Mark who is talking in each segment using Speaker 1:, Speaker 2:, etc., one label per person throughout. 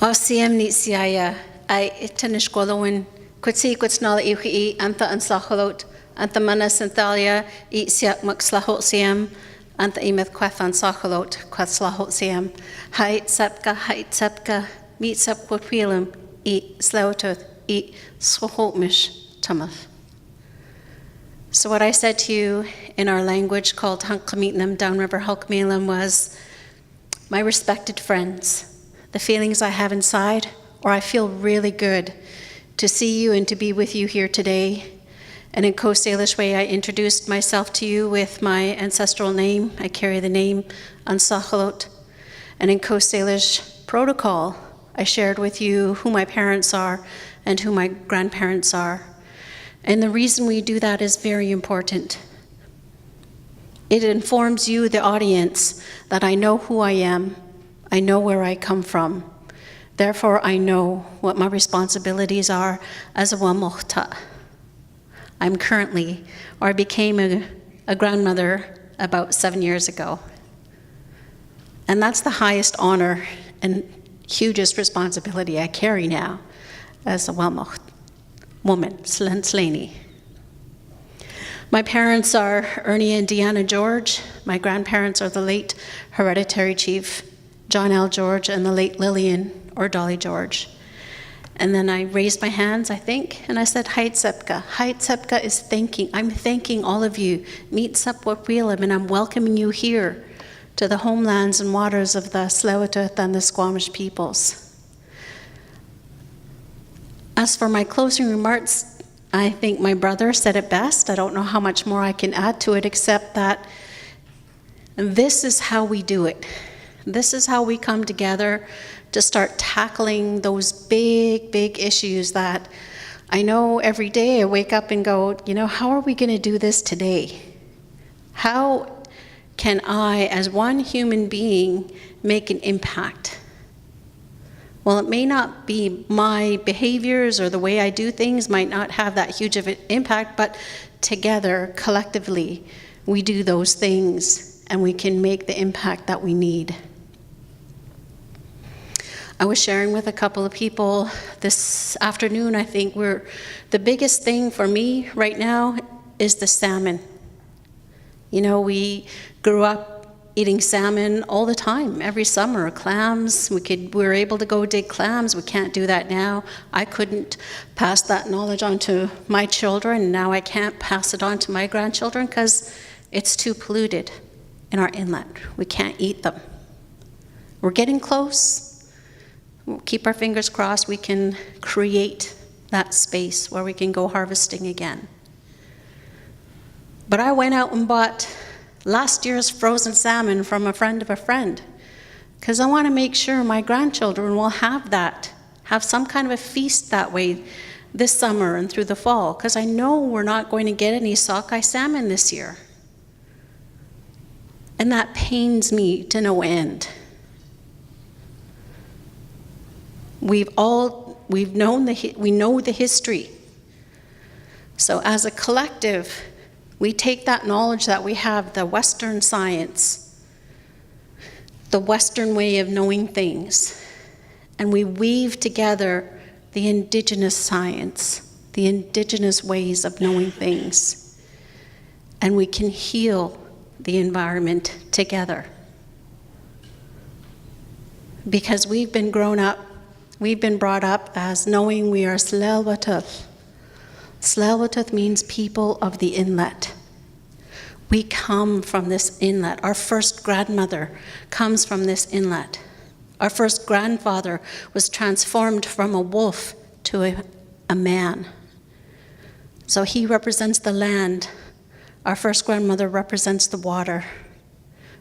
Speaker 1: Osiem ni siaya ai itanish golowin kutsi kutsnala iwi anta ansacholot anta manas anthalia I siak makslahot siam anta imeth kwathan sacholot kwatslahot siam hait sepka meet sep kwatwilam I Tsleil-Waututh I Tsleil-Waututh tamath. So what I said to you in our language called Hunklamitnam Downriver Hulkmelam was, my respected friends, the feelings I have inside, or I feel really good to see you and to be with you here today. And in Coast Salish way, I introduced myself to you with my ancestral name. I carry the name Ansacholot. And in Coast Salish protocol, I shared with you who my parents are and who my grandparents are. And the reason we do that is very important. It informs you, the audience, that I know who I am, I know where I come from. Therefore, I know what my responsibilities are as a Wamochta. I'm currently, or I became a grandmother about 7 years ago. And that's the highest honor and hugest responsibility I carry now as a Wamocht woman, Tsleil-Waututh. My parents are Ernie and Deanna George. My grandparents are the late hereditary chief John L. George and the late Lillian or Dolly George. And then I raised my hands, I think, and I said, Hait Sepka. Hait Sepka is thanking. I'm thanking all of you. Meet Tsleil-Waututh, and I'm welcoming you here to the homelands and waters of the Tsleil-Waututh and the Squamish peoples. As for my closing remarks, I think my brother said it best. I don't know how much more I can add to it, except that this is how we do it. This is how we come together to start tackling those big, big issues that I know every day I wake up and go, how are we going to do this today? How can I, as one human being, make an impact? Well, it may not be my behaviors or the way I do things might not have that huge of an impact, but together, collectively, we do those things and we can make the impact that we need. I was sharing with a couple of people this afternoon, I think the biggest thing for me right now is the salmon. We grew up eating salmon all the time, every summer, clams. We were able to go dig clams. We can't do that now. I couldn't pass that knowledge on to my children, and now I can't pass it on to my grandchildren because it's too polluted in our inlet. We can't eat them. We're getting close. We'll keep our fingers crossed we can create that space where we can go harvesting again. But I went out and bought last year's frozen salmon from a friend of a friend, because I want to make sure my grandchildren will have some kind of a feast that way this summer and through the fall, because I know we're not going to get any sockeye salmon this year. And that pains me to no end. We know the history. So as a collective, we take that knowledge that we have, the Western science, the Western way of knowing things, and we weave together the indigenous science, the indigenous ways of knowing things, and we can heal the environment together. Because we've been brought up as knowing we are Tsleil-Waututh. Tsleil-Waututh means people of the inlet. We come from this inlet. Our first grandmother comes from this inlet. Our first grandfather was transformed from a wolf to a man. So he represents the land. Our first grandmother represents the water.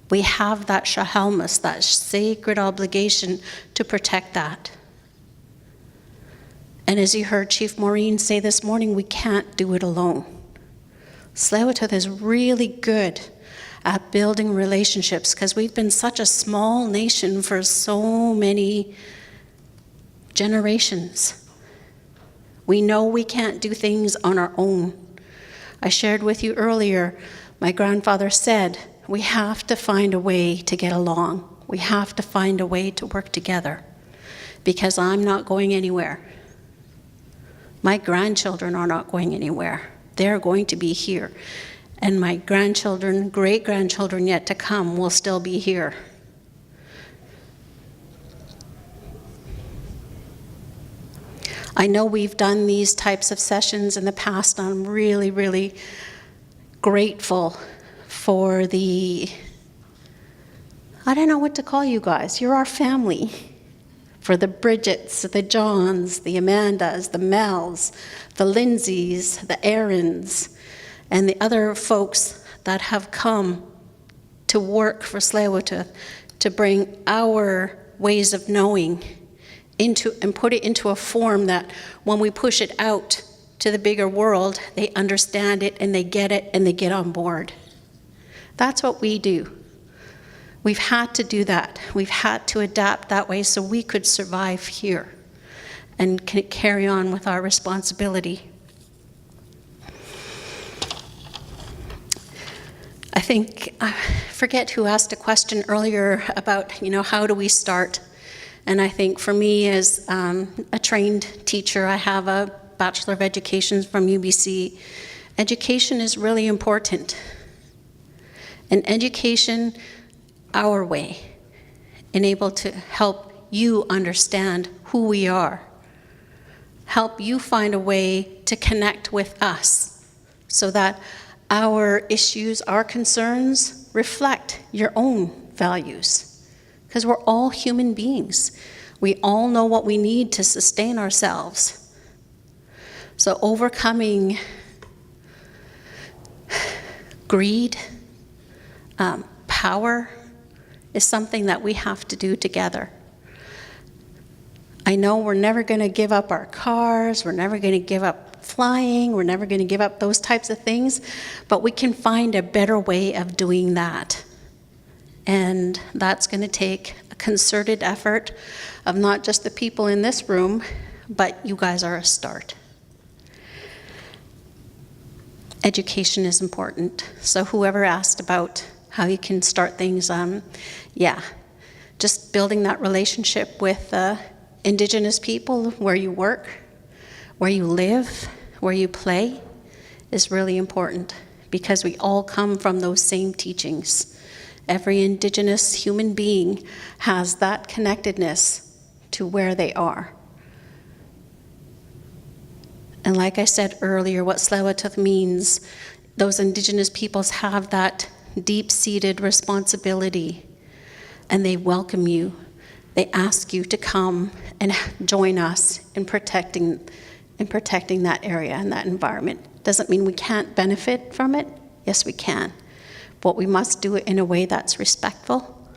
Speaker 1: We have that shahalmas, that sacred obligation to protect that. And as you heard Chief Maureen say this morning, we can't do it alone. Tsleil-Waututh is really good at building relationships because we've been such a small nation for so many generations. We know we can't do things on our own. I shared with you earlier, my grandfather said, we have to find a way to get along. We have to find a way to work together. because I'm not going anywhere. My grandchildren are not going anywhere. They're going to be here. And my grandchildren, great-grandchildren yet to come will still be here. I know we've done these types of sessions in the past. I'm really, really grateful for I don't know what to call you guys. You're our family. For the Bridgets, the Johns, the Amandas, the Mels, the Lindsays, the Aarons, and the other folks that have come to work for Tsleil-Waututh to bring our ways of knowing into and put it into a form that when we push it out to the bigger world, they understand it and they get it and they get on board. That's what we do. We've had to do that. We've had to adapt that way so we could survive here and carry on with our responsibility. I think, I forget who asked a question earlier about, how do we start? And I think for me as a trained teacher, I have a Bachelor of Education from UBC. Education is really important. And education, our way, and able to help you understand who we are. Help you find a way to connect with us so that our issues, our concerns reflect your own values. Because we're all human beings. We all know what we need to sustain ourselves. So overcoming greed, power, is something that we have to do together. I know we're never going to give up our cars, we're never going to give up flying, we're never going to give up those types of things, but we can find a better way of doing that. And that's going to take a concerted effort of not just the people in this room, but you guys are a start. Education is important. So whoever asked about how you can start things, just building that relationship with Indigenous people where you work, where you live, where you play is really important because we all come from those same teachings. Every Indigenous human being has that connectedness to where they are. And like I said earlier, what Tsleil-Waututh means, those Indigenous peoples have that deep-seated responsibility, and they welcome you. They ask you to come and join us in protecting that area and that environment. Doesn't mean we can't benefit from it. Yes, we can. But we must do it in a way that's respectful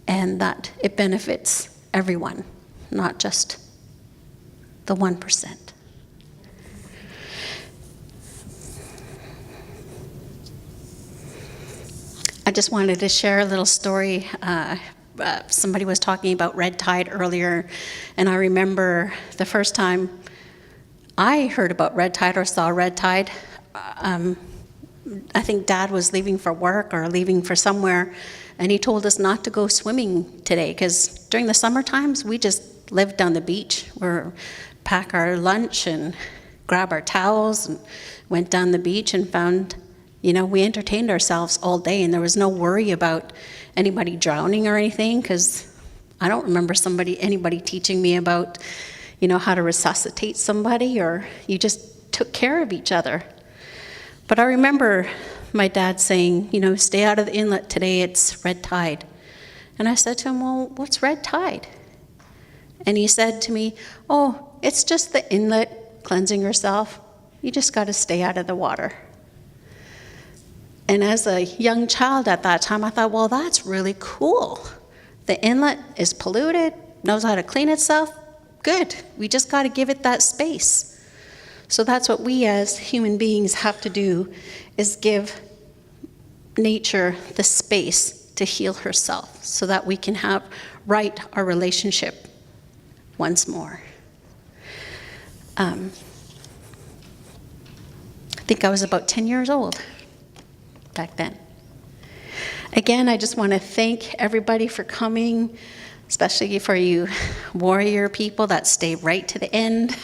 Speaker 1: and that it benefits everyone, not just the 1%. I just wanted to share a little story. Somebody was talking about red tide earlier, and I remember the first time I heard about red tide or saw red tide, I think Dad was leaving for work or leaving for somewhere, and he told us not to go swimming today because during the summer times we just lived down the beach. We'd pack our lunch and grab our towels and went down the beach and found, we entertained ourselves all day, and there was no worry about anybody drowning or anything, because I don't remember anybody teaching me about, how to resuscitate somebody, or you just took care of each other. But I remember my dad saying, stay out of the inlet today, it's red tide. And I said to him, well, what's red tide? And he said to me, oh, it's just the inlet cleansing yourself. You just got to stay out of the water. And as a young child at that time, I thought, well, that's really cool. The inlet is polluted, knows how to clean itself. Good. We just got to give it that space. So that's what we as human beings have to do, is give nature the space to heal herself so that we can have right our relationship once more. I think I was about 10 years old back then. Again, I just want to thank everybody for coming. especially for you warrior people that stay right to the end.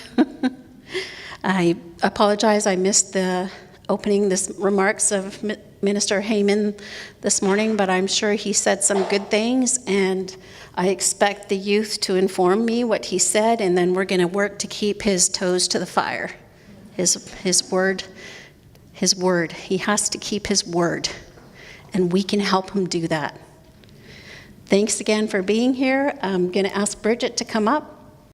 Speaker 1: I apologize, I missed the opening remarks of Minister Heyman this morning, but I'm sure he said some good things, and I expect the youth to inform me what he said, and then we're going to work to keep his toes to the fire. His word. He has to keep his word, and we can help him do that. Thanks again for being here. I'm going to ask Bridget to come up.